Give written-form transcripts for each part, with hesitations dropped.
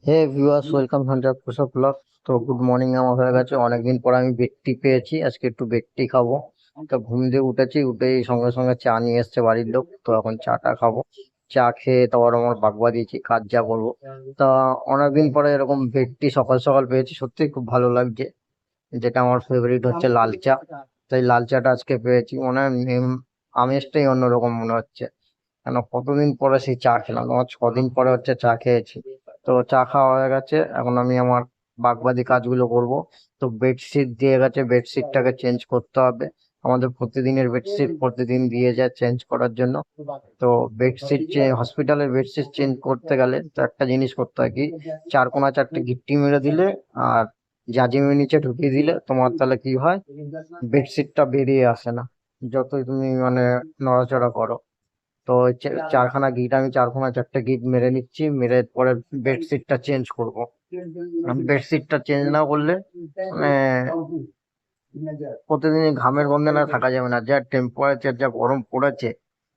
হে viewers, welcome Sanjay প্রসাদ blog. তো good morning আমার হয়ে গেছে, অনেকদিন পর আমি বেডটি পেয়েছি। আজকে একটু বেডটি খাবো। তো ঘুম দিয়ে উঠেছি, উঠেই সঙ্গে সঙ্গে চা নিয়ে এসছে বাড়ির লোক। তো এখন চাটা খাবো। চা খেয়ে তারপর আমার বাগবা দিয়েছি, কাজ যা করবো। তা অনেকদিন পরে এরকম বেডটি সকাল সকাল পেয়েছি, সত্যি খুব ভালো লাগছে। যেটা আমার ফেভারিট হচ্ছে লাল চা। তাই লাল চাটা আজকে পেয়েছি, মনে হয় আমেজটাই অন্যরকম মনে হচ্ছে। কেন কতদিন পরে সেই চা খেলাম, আমার 6 দিন পরে হচ্ছে চা খেয়েছি। তো চা খাওয়া হয়ে গেছে, এখন আমি আমার বাদবাকি কাজগুলো করব। তো বেডশিট দিয়ে গেছে, বেডশিটটাকে চেঞ্জ করতে হবে। আমাদের প্রতিদিনের বেডশিট প্রতিদিন দিয়ে যায় চেঞ্জ করার জন্য। তো বেডশিট হসপিটালের বেডশিট চেঞ্জ করতে গেলে তো একটা জিনিস করতে হয় কি, চার কোনা চারটে গিট্টি মেরে দিলে আর জাজিমের নিচে ঢুকিয়ে দিলে তোমার তাহলে কি হয়, বেডশিটটা বেরিয়ে আসে না, যতই তুমি মানে নড়াচড়া করো। তো ওই চারখানা গিট, আমি চারখানা চারটে গিট মেরে নিচ্ছি, মেরে পরে বেডশিটটা চেঞ্জ করব। বেডশিটটা চেঞ্জ না করলে মানে প্রতিদিন ঘামের গন্ধে না থাকা যাবে না। যা টেম্পারেচার, যা গরম পড়েছে,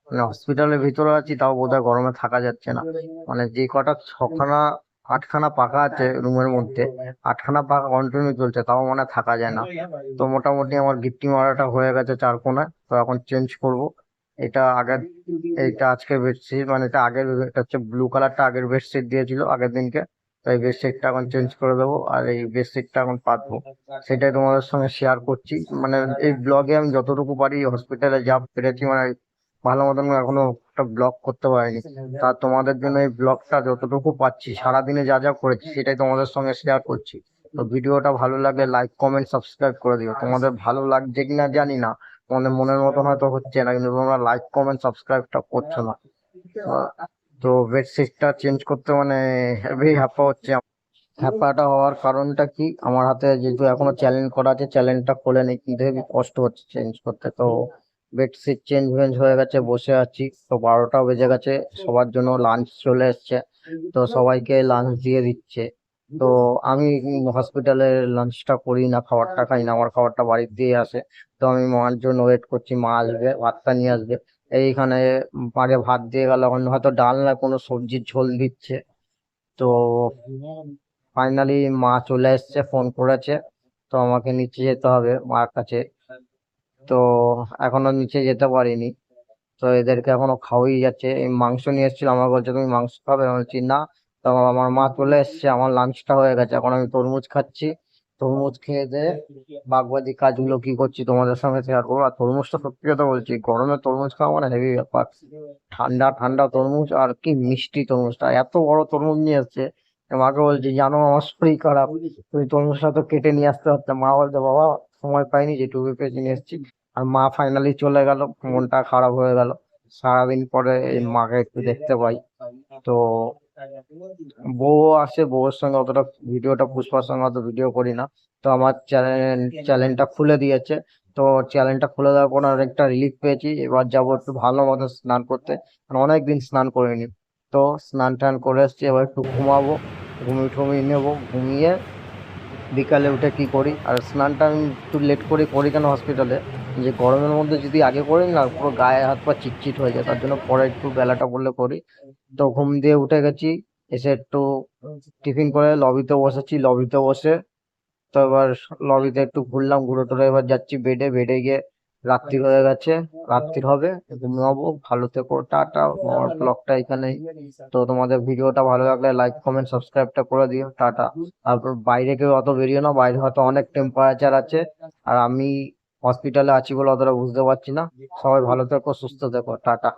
মানে হসপিটালের ভিতরে আছি তাও বোধহয় গরমে থাকা যাচ্ছে না। মানে যে কটা ছখানা আটখানা পাখা আছে রুমের মধ্যে, আটখানা পাখা কন্টিনিউ চলছে, তাও মানে থাকা যায় না। তো মোটামুটি আমার গিট্টি মারাটা হয়ে গেছে চার কোনায়, তো এখন চেঞ্জ করব। এটা আগের, এইটা আজকের বেডশিট, মানে এটা আগের, এটা হচ্ছে ব্লু কালারটা আগের বেডশিট দিয়েছিল আগের দিনকে। তো এই বেডশিটটা এখন চেঞ্জ করে দেবো, আর এই বেডশিটটা এখন পাতবো। সেটাই তোমাদের সঙ্গে শেয়ার করছি। মানে এই ব্লগে আমি যতটুকু পারি হসপিটালে যা পেরেছি, মানে ভালো মতন এখনো একটা ব্লগ করতে পারিনি। তা তোমাদের জন্য এই ব্লগটা যতটুকু পাচ্ছি, সারাদিনে যা যা করেছি সেটাই তোমাদের সঙ্গে শেয়ার করছি। তো ভিডিওটা ভালো লাগলে লাইক কমেন্ট সাবস্ক্রাইব করে দিও। তোমাদের ভালো লাগছে কিনা জানি না, তোমাদের মনের মতন হয়তো হচ্ছে না, কিন্তু তোমরা লাইক কমেন্ট সাবস্ক্রাইবটা করছো না। আহ, তো বেডশিটটা চেঞ্জ করতে মানে হেভি হ্যাপা হচ্ছে। হ্যাপাটা হওয়ার কারণটা কি, আমার হাতে যেহেতু এখনো চ্যালেঞ্জ করা আছে, চ্যালেঞ্জটা খোলে নেই, কিন্তু হেবি কষ্ট হচ্ছে চেঞ্জ করতে। তো বেডশিট চেঞ্জ ভেঞ্জ হয়ে গেছে, বসে আছি। তো 12টাও বেজে গেছে, সবার জন্য লাঞ্চ চলে এসছে। তো সবাইকে লাঞ্চ দিয়ে দিচ্ছে। তো আমি হসপিটালে লাঞ্চটা করি না, খাবারটা খাই না, আমার খাবারটা বাড়ির দিয়ে আসে। তো আমি মার জন্য ওয়েট করছি, মা আসবে, ভাতটা নিয়ে আসবে। এইখানে আগে ভাত দিয়ে গেল, এখন হয়তো ডাল না কোনো সবজির ঝোল দিচ্ছে। তো ফাইনালি মা চলে এসছে, ফোন করেছে। তো আমাকে নিচে যেতে হবে মার কাছে। তো এখনো নিচে যেতে পারিনি। তো এদেরকে এখনো খাওয়াই যাচ্ছে। এই মাংস নিয়ে এসেছিল, আমার বলছে তুমি মাংস খাবে, আমি বলছি না। তো আমার মা চলে এসছে, আমার লাঞ্চটা হয়ে গেছে, এখন আমি তরমুজ খাচ্ছি। তরমুজ খেয়ে দিয়ে বাকি কাজগুলো কি করছি তোমাদের সঙ্গে শেয়ার করবো। আর তরমুজটা সত্যি কথা বলছি, গরমে তরমুজ খাওয়া মানে হেভি ব্যাপার। ঠান্ডা ঠান্ডা তরমুজ, আর কি মিষ্টি তরমুজটা, এত বড় তরমুজ নিয়ে এসছে। মাকে বলছি জানো আমার শরীর খারাপ, তুমি তরমুজটা তো কেটে নিয়ে আসতে পারতাম। মা বলছে বাবা সময় পাইনি, যেটুকু পেয়েছি নিয়ে এসেছি। আর মা ফাইনালি চলে গেল, মনটা খারাপ হয়ে গেল। সারাদিন পরে এই মাকে একটু দেখতে পাই। তো বউ আসে, বউয়ের সঙ্গে অতটা ভিডিওটা, পুষ্পার সঙ্গে অত ভিডিও করি না। তো আমার চ্যানেলটা খুলে দিয়েছে। তো চ্যানেলটা খুলে দেওয়ার পর অনেকটা রিলিফ পেয়েছি। এবার যাবো একটু ভালো মতো স্নান করতে, কারণ অনেকদিন স্নান করিনি। তো স্নান টান করে এসছি, এবার একটু ঘুমাবো, ঘুমিয়ে টুমিয়ে নেবো। ঘুমিয়ে বিকালে উঠে কি করি, আর স্নানটা আমি একটু লেট করে করি কেন হসপিটালে, যে গরমের মধ্যে যদি আগে করি না, পুরো গায়ে হাত পা চিটচিট হয়ে যায়, তার জন্য পরে একটু বেলাটা পড়লে করি। তো ঘুম দিয়ে উঠে গেছি, এসে একটু টিফিন করে লবিতে বসেছি, লবিতে বসে তো এবার লবিতে একটু ঘুরলাম, ঘুরে টুরে এবার যাচ্ছি বেডে। বেডে গিয়ে রাত্রি হয়ে গেছে, রাত্রি হবে, ঘুমাবো। ভালো থেকো, টাটা। আমার ব্লগটা এখানেই। তো তোমাদের ভিডিওটা ভালো লাগলে লাইক কমেন্ট সাবস্ক্রাইবটা করে দিও, টাটা। তারপর বাইরে কেউ অত বেরিও না, বাইরে হয়তো অনেক টেম্পারেচার আছে, আর আমি হসপিটালে আছি বলে অতটা বুঝতে পারছি না। সবাই ভালো থেকো, সুস্থ থেকো, টাটা।